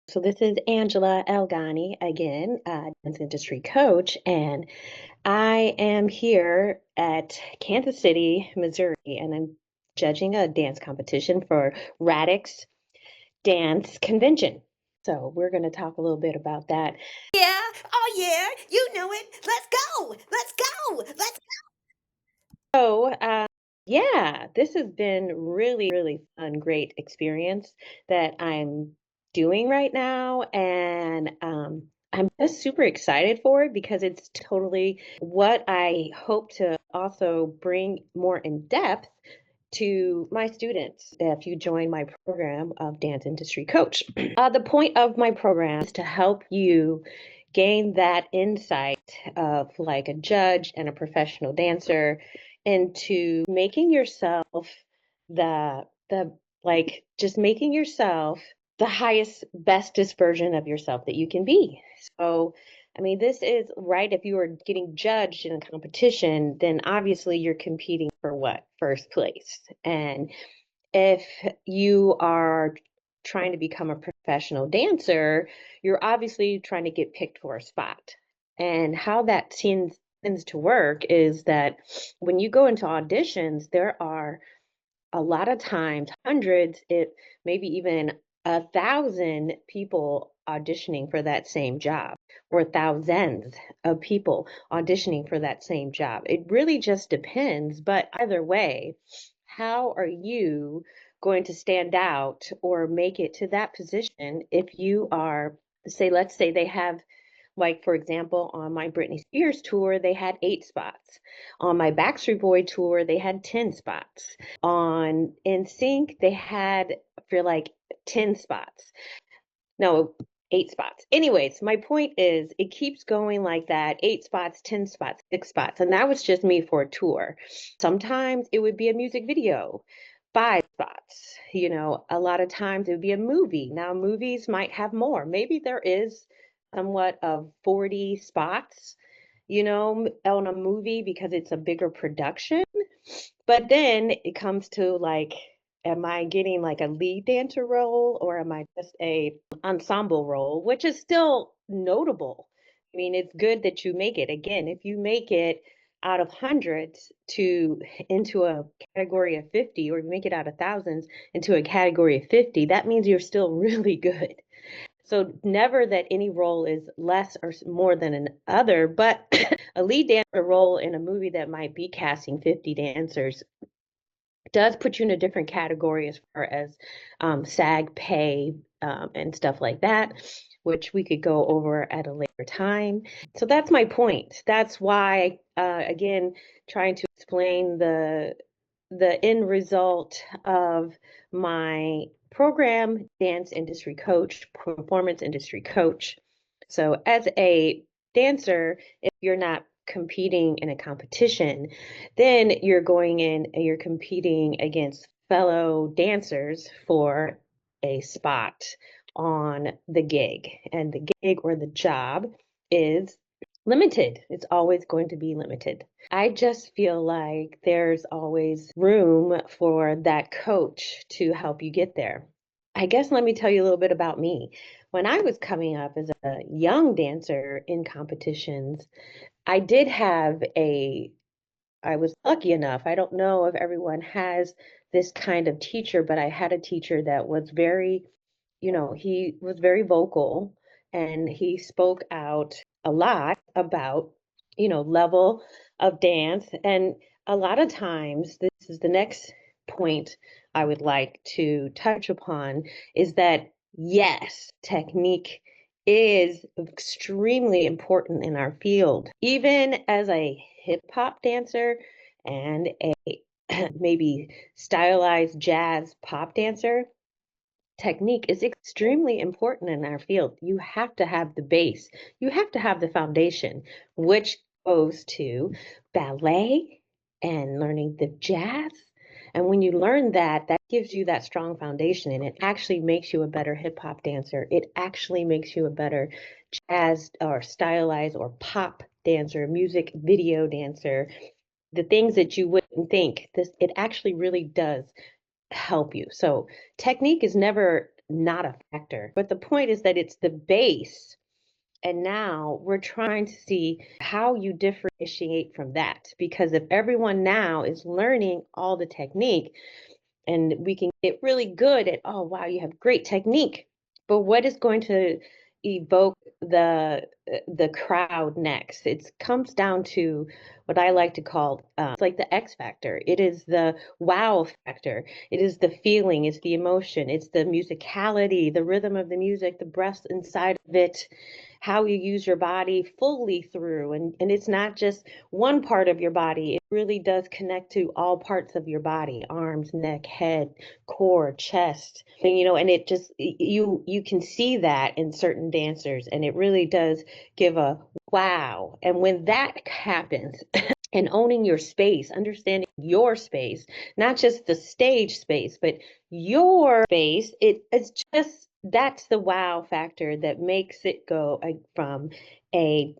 So this is Angela Elgani again, dance industry coach, and I am here at Kansas City, Missouri, and I'm judging a dance competition for Radix Dance Convention. So we're going to talk a little bit about that. Yeah. Oh, yeah. You know it. Let's go. Let's go. Let's. So, yeah, this has been really fun, great experience that I'm doing right now, and I'm just super excited for it because it's totally what I hope to also bring more in depth to my students if you join my program of dance industry coach. The point of my program is to help you gain that insight of like a judge and a professional dancer into making yourself the like just making yourself the highest bestest version of yourself that you can be. So I mean, this is right. If you are getting judged in a competition, then obviously you're competing for what? First place. And if you are trying to become a professional dancer, you're obviously trying to get picked for a spot. And how that tends to work is that when you go into auditions, there are a lot of times hundreds, it maybe even 1,000 people auditioning for that same job, or thousands of people auditioning for that same job. It really just depends, but either way, how are you going to stand out or make it to that position if you are, say, let's say they have, like, for example, on my Britney Spears tour, they had 8 spots. On my Backstreet Boy tour, they had 10 spots. On NSYNC, they had for like 10 spots. No, 8 spots. Anyways, my point is it keeps going like that: 8 spots, 10 spots, 6 spots. And that was just me for a tour. Sometimes it would be a music video, 5 spots. A lot of times it would be a movie. Now, movies might have more. Maybe there is somewhat of 40 spots, on a movie because it's a bigger production. But then it comes to like, am I getting like a lead dancer role or am I just a ensemble role, which is still notable. I mean, it's good that you make it. Again, if you make it out of hundreds to into a category of 50, or you make it out of thousands into a category of 50, that means you're still really good. So never that any role is less or more than another, but a lead dancer role in a movie that might be casting 50 dancers does put you in a different category as far as SAG pay and stuff like that, which we could go over at a later time. So that's my point. That's why, again, trying to explain the end result of my program, dance industry coach, performance industry coach. So as a dancer, if you're not competing in a competition, then you're going in and you're competing against fellow dancers for a spot on the gig. And the gig or the job is limited. It's always going to be limited. I just feel like there's always room for that coach to help you get there. I guess let me tell you a little bit about me. When I was coming up as a young dancer in competitions, I did have I was lucky enough. I don't know if everyone has this kind of teacher, but I had a teacher that was he was very vocal and he spoke out a lot about, level of dance. And a lot of times, this is the next point I would like to touch upon is that yes, technique is extremely important in our field. Even as a hip hop dancer and a maybe stylized jazz pop dancer, technique is extremely important in our field. You have to have the base, you have to have the foundation, which goes to ballet and learning the jazz. And when you learn that, that gives you that strong foundation and it actually makes you a better hip hop dancer. It actually makes you a better jazz or stylized or pop dancer, music video dancer. The things that you wouldn't think, this it actually really does help you. So technique is never not a factor. But the point is that it's the base. And now we're trying to see how you differentiate from that. Because if everyone now is learning all the technique, and we can get really good at, oh wow, you have great technique, but what is going to evoke the crowd next? It comes down to what I like to call, it's like the X factor. It is the wow factor. It is the feeling, it's the emotion, it's the musicality, the rhythm of the music, the breath inside of it, how you use your body fully through. And it's not just one part of your body. It really does connect to all parts of your body: arms, neck, head, core, chest. And, and it just, you can see that in certain dancers, and it really does give a wow. And when that happens, and owning your space, understanding your space, not just the stage space, but your space, it's just, that's the wow factor that makes it go from a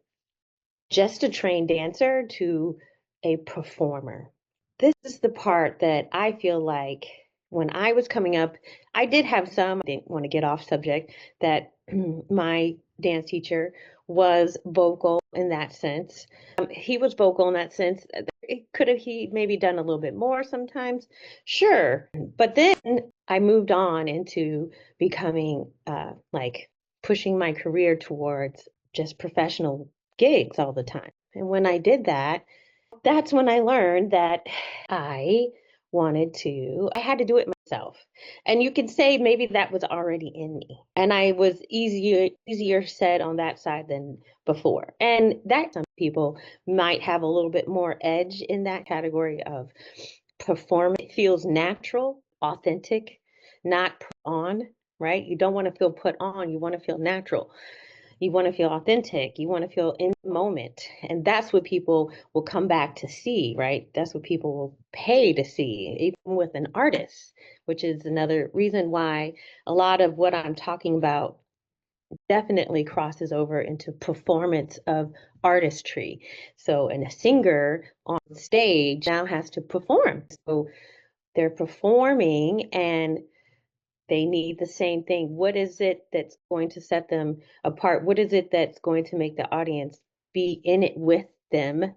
just a trained dancer to a performer. This is the part that I feel like when I was coming up, I did have some, I didn't want to get off subject, that my dance teacher was vocal in that sense. He was vocal in that sense. It could have he maybe done a little bit more sometimes, sure. But then I moved on into becoming like pushing my career towards just professional gigs all the time. And when I did that, that's when I learned that I I had to do it myself. And you could say maybe that was already in me. And I was easier said on that side than before. And that some people might have a little bit more edge in that category of performance. It feels natural, authentic, not put on, right? You don't want to feel put on, you want to feel natural. You want to feel authentic. You want to feel in the moment. And that's what people will come back to see, right? That's what people will pay to see, even with an artist, which is another reason why a lot of what I'm talking about definitely crosses over into performance of artistry. So, and a singer on stage now has to perform. So they're performing and they need the same thing. What is it that's going to set them apart? What is it that's going to make the audience be in it with them,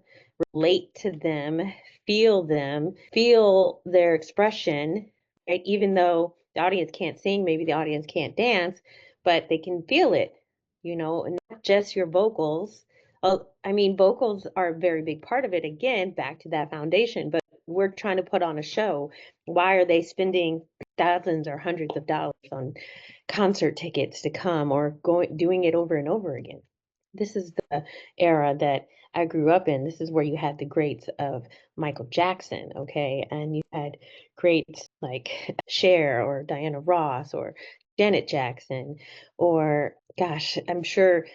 relate to them, feel their expression, right? Even though the audience can't sing, maybe the audience can't dance, but they can feel it, and not just your vocals. I mean, vocals are a very big part of it. Again, back to that foundation, but we're trying to put on a show. Why are they spending thousands or hundreds of dollars on concert tickets to come or doing it over and over again? This is the era that I grew up in. This is where you had the greats of Michael Jackson, okay? And you had greats like Cher or Diana Ross or Janet Jackson, or gosh, I'm sure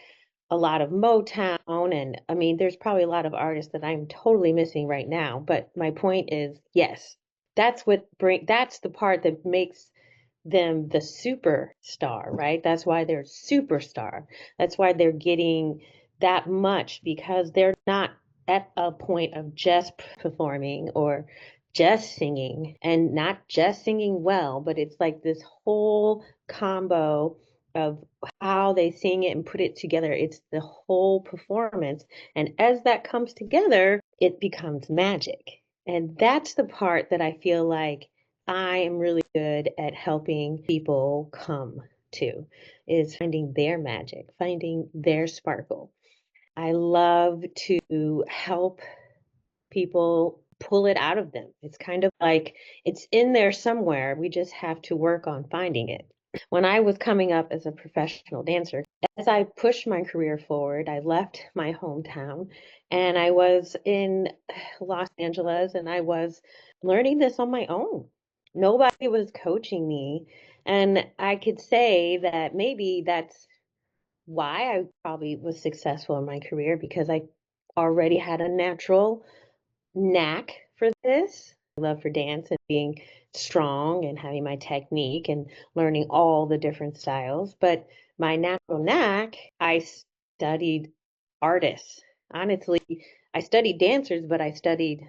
a lot of Motown. And I mean, there's probably a lot of artists that I'm totally missing right now. But my point is, yes, that's the part that makes them the superstar, right? That's why they're superstar. That's why they're getting that much, because they're not at a point of just performing or just singing, and not just singing well, but it's like this whole combo of how they sing it and put it together. It's the whole performance. And as that comes together, it becomes magic. And that's the part that I feel like I am really good at helping people come to, is finding their magic, finding their sparkle. I love to help people pull it out of them. It's kind of like it's in there somewhere. We just have to work on finding it. When I was coming up as a professional dancer, as I pushed my career forward, I left my hometown and I was in Los Angeles, and I was learning this on my own. Nobody was coaching me. And I could say that maybe that's why I probably was successful in my career, because I already had a natural knack for this, love for dance and being strong and having my technique and learning all the different styles. But my natural knack, I studied artists. Honestly, I studied dancers, but I studied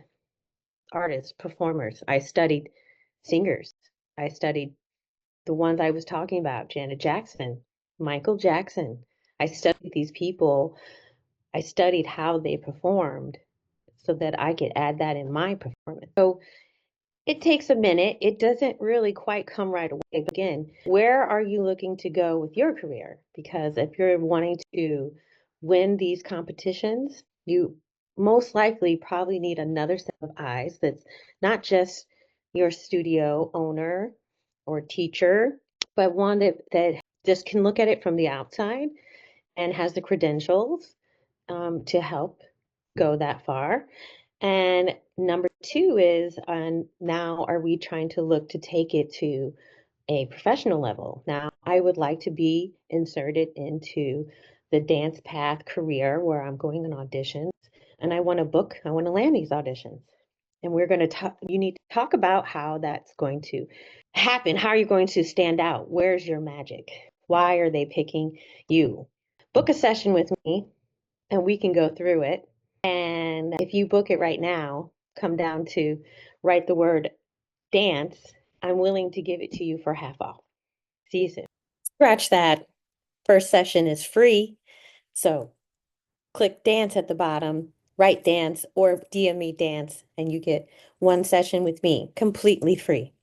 artists, performers. I studied singers. I studied the ones I was talking about, Janet Jackson, Michael Jackson. I studied these people. I studied how they performed so that I could add that in my performance. So it takes a minute. It doesn't really quite come right away. But again, where are you looking to go with your career? Because if you're wanting to win these competitions, you most likely probably need another set of eyes that's not just your studio owner or teacher, but one that just can look at it from the outside and has the credentials to help go that far. And number two is, now are we trying to look to take it to a professional level? Now, I would like to be inserted into the dance path career where I'm going on auditions and I want to land these auditions. And we're going to talk, you need to talk about how that's going to happen. How are you going to stand out? Where's your magic? Why are they picking you? Book a session with me and we can go through it. And if you book it right now, come down to write the word dance. I'm willing to give it to you for half off. See you soon. Scratch that. First session is free. So click dance at the bottom, write dance or DM me dance, and you get one session with me completely free.